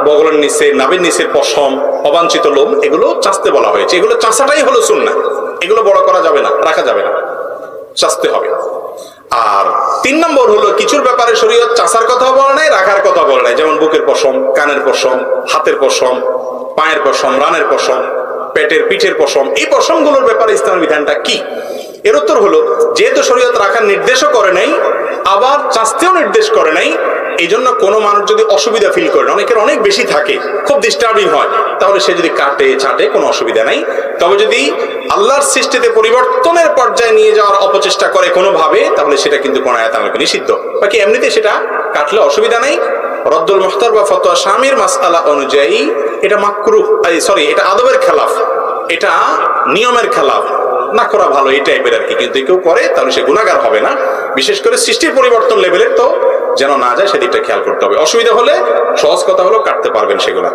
বগলের নিচে, নাভির নিচের পশম, অবাঞ্ছিত লোম, এগুলো চাচতে বলা হয়েছে। এগুলো চাচাটাই হলো সুন্নাহ। এগুলো বড় করা যাবে না, রাখা যাবে না, চাচতে হবে। আর 3 নম্বর হলো, কিছুর ব্যাপারে শরীয়ত চাচার কথা বলে নাই, রাখার কথা বলে নাই। যেমন বুকের পশম, কানের পশম, হাতের পশম, পায়ের পশম, রানের পশম, পেটের পিঠের পশম, এই পশমগুলোর ব্যাপারে ইসলামের বিধানটা কি? এর উত্তর হলো, যেহেতু শরীয়ত রাখার নির্দেশও করে নাই, আবার চাচতেও নির্দেশ করে নাই, এই জন্য কোনো মানুষ যদি অসুবিধা ফিল করে, অনেকের অনেক বেশি থাকে, খুব ডিস্টার্বিং হয়, তাহলে সে যদি কাটে ছাটে কোনো অসুবিধা নাই। তবে যদি আল্লাহর সৃষ্টিতে পরিবর্তনের পর্যায়ে নিয়ে যাওয়ার অপচেষ্টা করে কোনোভাবে, তাহলে সেটা কিন্তু কোন আয়াত আমাকে নিষিদ্ধ। বাকি এমনিতে সেটা কাটলে অসুবিধা নাই। রদ্দুল মুখতার বা ফতোয়া শামির মাসআলা অনুযায়ী এটা মাকরুহ, এটা আদবের খেলাফ, এটা নিয়মের খেলাফ, না করা ভালো এই টাইপের আর কি। কিন্তু কেউ করে তাহলে সে গুনাহগার হবে না। বিশেষ করে সৃষ্টির পরিবর্তন লেভেলের তো যেন না যায় সেদিকটা খেয়াল করতে হবে। অসুবিধা হলে সহজ কথা হলো কাটতে পারবেন সেগুলা।